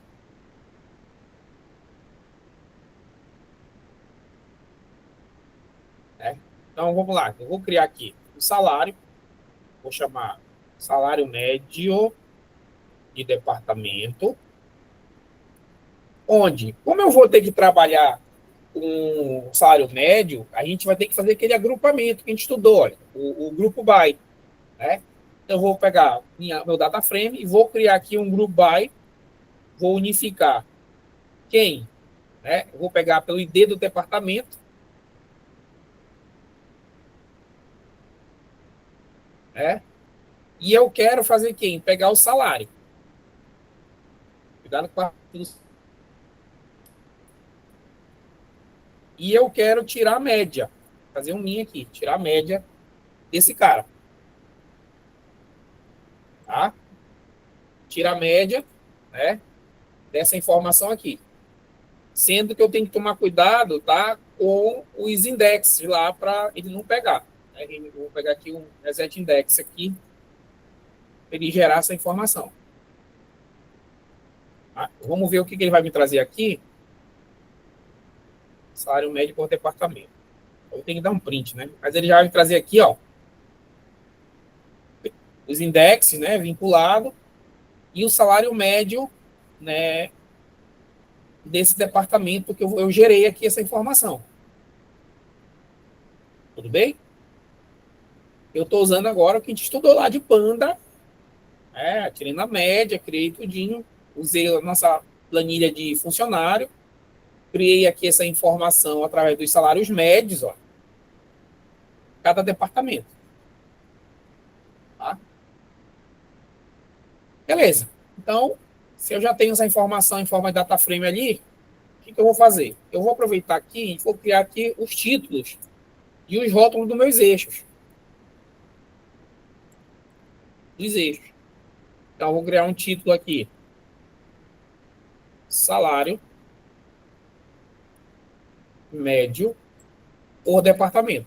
Né? Então, vamos lá. Eu vou criar aqui o salário. Vou chamar salário médio de departamento. Onde, como eu vou ter que trabalhar com salário médio, a gente vai ter que fazer aquele agrupamento que a gente estudou, olha, o grupo by. Né? Então, eu vou pegar meu data frame e vou criar aqui um grupo by. Vou unificar quem? Né? Eu vou pegar pelo ID do departamento. Né? E eu quero fazer quem? Pegar o salário. Cuidado com a... E eu quero tirar a média. Fazer um linha aqui. Tirar a média desse cara. Tá? Tira a média, né? Dessa informação aqui. Sendo que eu tenho que tomar cuidado, tá? Com os indexes lá para ele não pegar. Né? Eu vou pegar aqui um reset index aqui para ele gerar essa informação. Tá? Vamos ver o que ele vai me trazer aqui. Salário médio por departamento. Eu tenho que dar um print, né? Mas ele já vai me trazer aqui, ó, os indexes, né, vinculado e o salário médio, né, desse departamento que eu gerei aqui essa informação. Tudo bem? Eu estou usando agora o que a gente estudou lá de Panda, tirei na média, criei tudinho, usei a nossa planilha de funcionário, criei aqui essa informação através dos salários médios, ó, cada departamento. Tá? Beleza. Então, se eu já tenho essa informação em forma de data frame ali, o que eu vou fazer? Eu vou aproveitar aqui e vou criar aqui os títulos e os rótulos dos meus eixos. Dos eixos. Então, eu vou criar um título aqui. Salário médio por departamento.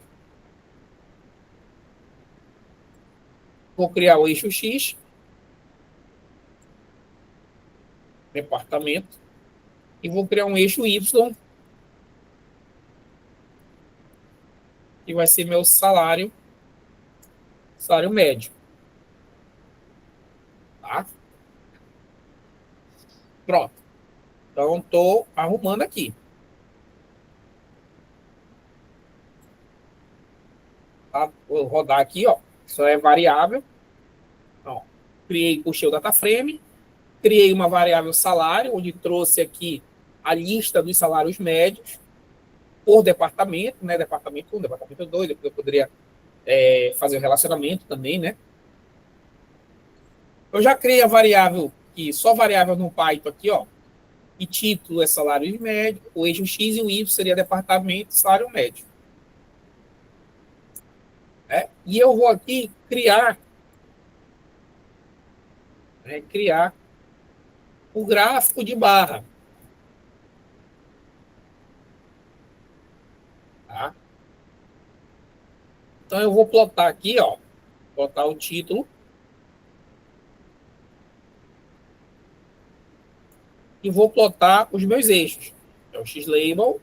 Vou criar o eixo X, departamento, e vou criar um eixo Y, que vai ser meu salário médio. Tá? Pronto. Então, estou arrumando aqui. Tá? Vou rodar aqui, ó. Isso é variável. Ó, puxei o data frame, criei uma variável salário, onde trouxe aqui a lista dos salários médios por departamento, né? Departamento 1, departamento 2, depois eu poderia fazer o relacionamento também, né? Eu já criei a variável, que só variável no Python aqui, ó, e título é salário médio, o eixo X e o Y seria departamento salário médio. E eu vou aqui criar o gráfico de barra. Tá? Então eu vou plotar aqui, ó, botar o título e vou plotar os meus eixos. É o X-Label,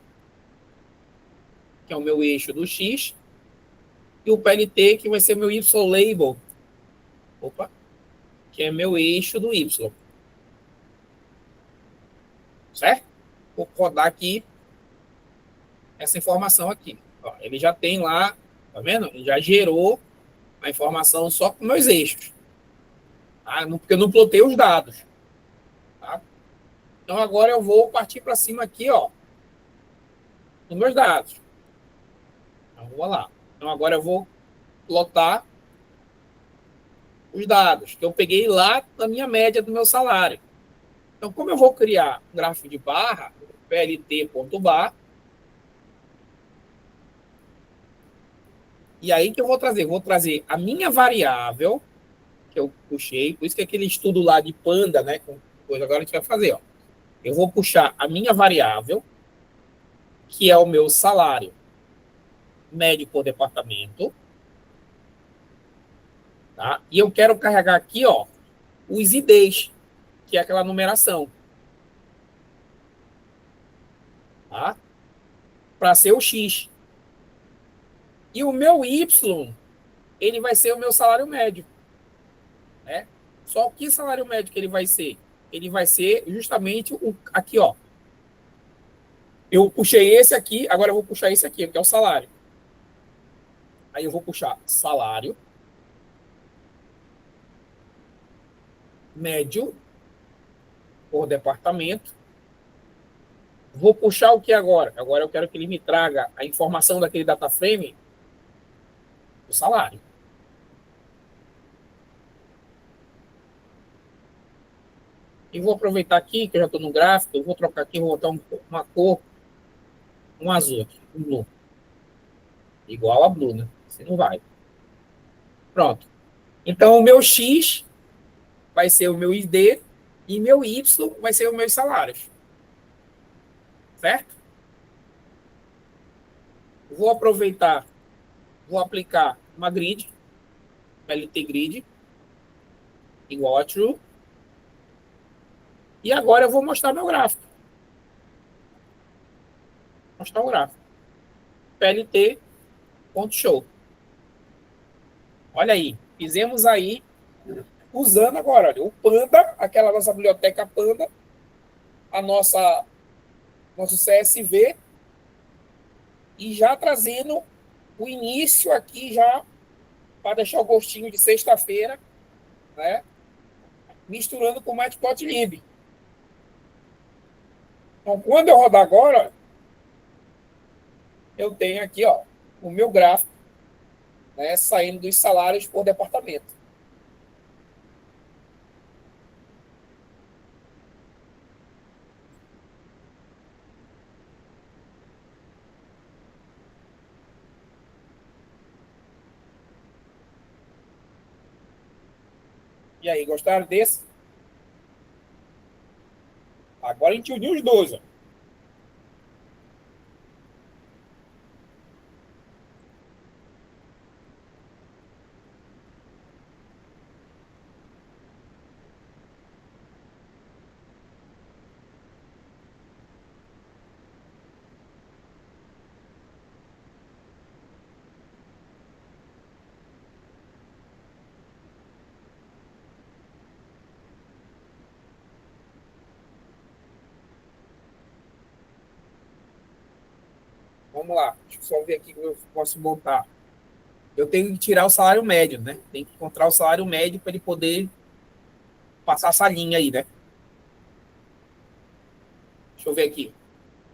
que é o meu eixo do X, e o PLT, que vai ser meu Y-Label, que é meu eixo do Y. Certo? Vou rodar aqui essa informação aqui. Ó, ele já tem lá, tá vendo? Ele já gerou a informação só com meus eixos. Tá? Porque eu não plotei os dados. Tá? Então agora eu vou partir para cima aqui, ó, dos meus dados. Então vamos lá. Então agora eu vou plotar os dados que eu peguei lá na minha média do meu salário. Então, como eu vou criar um gráfico de barra, plt.bar, e aí que eu vou trazer? Vou trazer a minha variável, que eu puxei, por isso que aquele estudo lá de Panda, né? Coisa agora a gente vai fazer, ó. Eu vou puxar a minha variável, que é o meu salário médio por departamento, tá? E eu quero carregar aqui, ó, os IDs, que é aquela numeração, tá? Para ser o X. E o meu Y, ele vai ser o meu salário médio, né? Só que salário médio que ele vai ser? Ele vai ser justamente o aqui, ó. Eu puxei esse aqui, agora eu vou puxar esse aqui, que é o salário. Aí eu vou puxar salário médio por departamento. Vou puxar o que agora? Agora eu quero que ele me traga a informação daquele data frame do salário. E vou aproveitar aqui, que eu já estou no gráfico, eu vou trocar aqui, vou botar uma cor, um azul aqui, um blue. Igual a blue, né? Você não vai. Pronto. Então, o meu X vai ser o meu ID e meu Y vai ser os meus salários. Certo? Vou aproveitar, vou aplicar uma grid, LT grid, igual a true. E agora eu vou mostrar meu gráfico. Mostrar o gráfico. PLT.show. Olha aí. Fizemos aí, usando agora, olha, o Panda, aquela nossa biblioteca Panda, a nosso CSV, e já trazendo o início aqui já para deixar o gostinho de sexta-feira, né? Misturando com o Matplotlib. Então, quando eu rodar agora, eu tenho aqui, ó, o meu gráfico, né, saindo dos salários por departamento. E aí, gostaram desse? Agora a gente uniu os dois, ó. Vamos lá, deixa eu só ver aqui como eu posso montar. Eu tenho que tirar o salário médio, né? Tem que encontrar o salário médio para ele poder passar essa linha aí, né? Deixa eu ver aqui.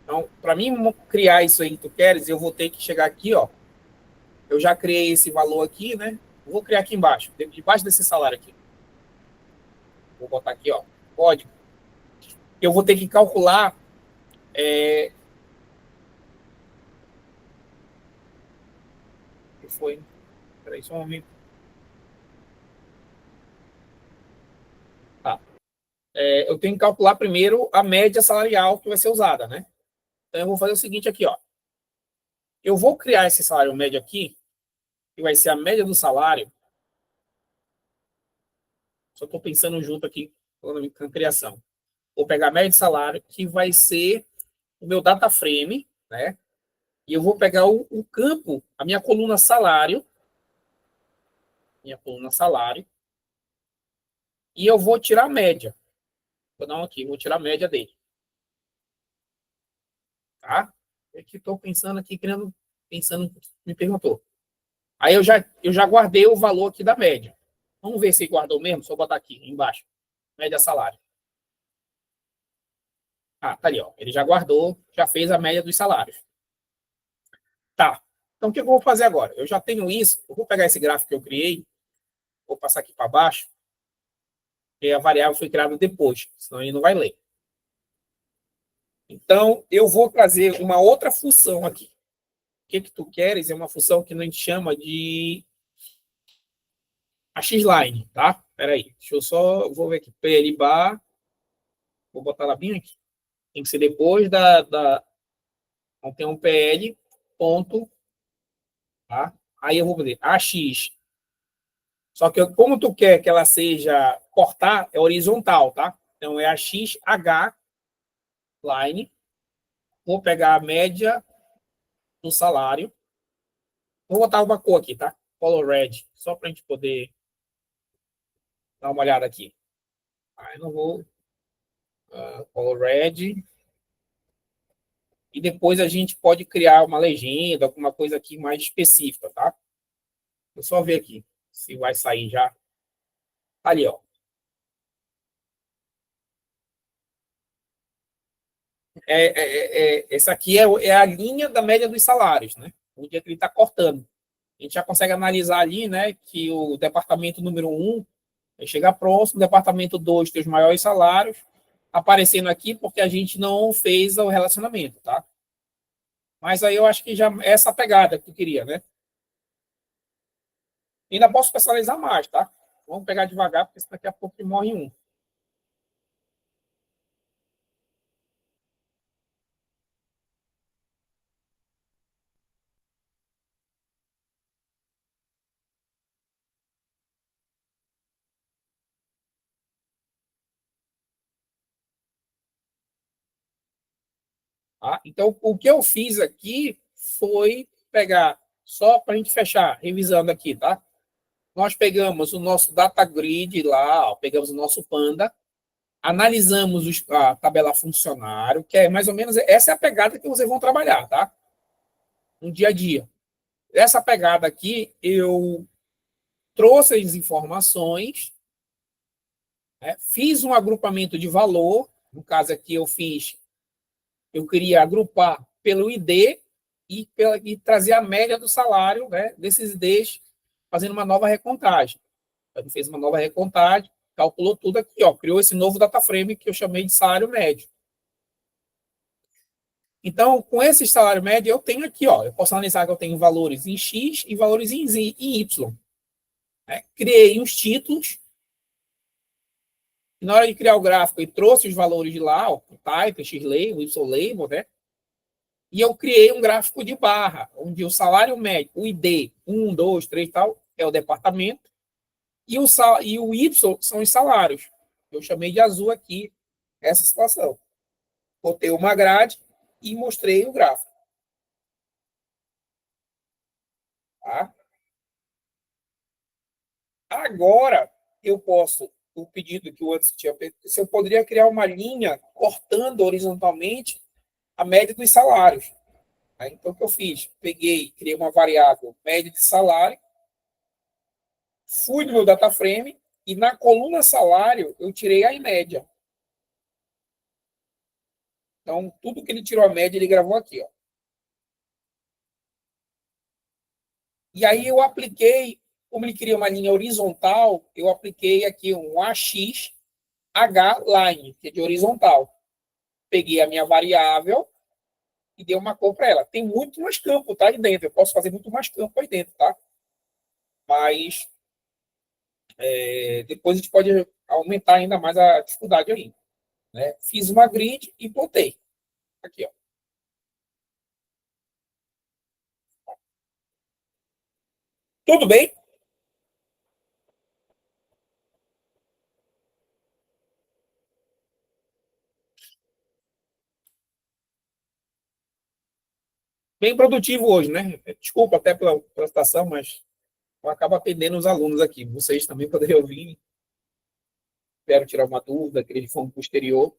Então, para mim criar isso aí que tu queres, eu vou ter que chegar aqui, ó. Eu já criei esse valor aqui, né? Vou criar aqui embaixo, debaixo desse salário aqui. Vou botar aqui, ó, código. Eu vou ter que calcular. Que foi? Peraí, só um momento. Tá. Eu tenho que calcular primeiro a média salarial que vai ser usada, né? Então eu vou fazer o seguinte aqui, ó. Eu vou criar esse salário médio aqui, que vai ser a média do salário. Só estou pensando junto aqui com a criação. Vou pegar a média de salário, que vai ser o meu data frame, né? E eu vou pegar o campo, a minha coluna salário, e eu vou tirar a média. Vou dar um aqui, vou tirar a média dele. Tá? É que estou pensando aqui, pensando, me perguntou. Aí eu já guardei o valor aqui da média. Vamos ver se guardou mesmo. Só botar aqui embaixo. Média salário. Ah, tá ali, ó. Ele já guardou, já fez a média dos salários. Tá. Então, o que eu vou fazer agora? Eu já tenho isso. Eu vou pegar esse gráfico que eu criei Vou passar aqui para baixo, porque a variável foi criada depois, senão ele não vai ler. Então, eu vou trazer uma outra função aqui. O que tu queres é uma função que a gente chama de a xline, tá? Espera aí, deixa eu só, vou ver aqui, PL bar, vou botar ela bem aqui. Tem que ser depois então tem um PL ponto, tá? Aí eu vou fazer AX. Só que como tu quer que ela seja cortar, é horizontal, tá? Então é AXH line. Vou pegar a média do salário. Vou botar uma cor aqui, tá? Color red, só para a gente poder dar uma olhada aqui. Aí não vou. Color red. E depois a gente pode criar uma legenda, alguma coisa aqui mais específica, tá? Vou só ver aqui se vai sair já. Ali, ó. Essa aqui é a linha da média dos salários, né? Onde é que ele está cortando. A gente já consegue analisar ali, né, que o departamento número 1 vai chegar próximo, o departamento 2 tem os maiores salários, aparecendo aqui porque a gente não fez o relacionamento, tá? Mas aí eu acho que já é essa pegada que eu queria, né? Ainda posso personalizar mais, tá? Vamos pegar devagar, porque daqui a pouco morre um. Tá? Então, o que eu fiz aqui foi pegar, só para a gente fechar, revisando aqui, tá? Nós pegamos o nosso data grid lá, ó, pegamos o nosso Panda, analisamos a tabela funcionário, que é mais ou menos essa é a pegada que vocês vão trabalhar, tá? No dia a dia. Essa pegada aqui, eu trouxe as informações, né, fiz um agrupamento de valor, no caso aqui eu queria agrupar pelo ID e trazer a média do salário, né, desses IDs, fazendo uma nova recontagem. Então, fez uma nova recontagem, calculou tudo aqui, ó, criou esse novo data frame que eu chamei de salário médio. Então, com esse salário médio, eu tenho aqui, ó, eu posso analisar que eu tenho valores em X e valores em Y. Né? Criei uns títulos, e na hora de criar o gráfico, eu trouxe os valores de lá, ó, o type, X-label, Y-label, né? E eu criei um gráfico de barra, onde o salário médio, o ID, 1, 2, 3 e tal, é o departamento, e o Y são os salários. Eu chamei de azul aqui essa situação. Botei uma grade e mostrei o gráfico. Tá? Agora, eu posso, o pedido que o antes tinha feito, se eu poderia criar uma linha cortando horizontalmente a média dos salários. Aí, então, o que eu fiz? Peguei, criei uma variável média de salário, fui no meu data frame e na coluna salário eu tirei a média. Então, tudo que ele tirou a média, ele gravou aqui. Ó. E aí eu apliquei, como ele queria uma linha horizontal, eu apliquei aqui um AX H line, que é de horizontal. Peguei a minha variável e dei uma cor para ela. Tem muito mais campo, tá? Aí dentro. Eu posso fazer muito mais campo aí dentro, tá? Mas depois a gente pode aumentar ainda mais a dificuldade aí. Né? Fiz uma grid e botei. Aqui, ó. Tudo bem? Bem produtivo hoje, né? Desculpa até pela apresentação, mas eu acabo atendendo os alunos aqui. Vocês também poderiam ouvir. Espero tirar uma dúvida, que eles foram posterior.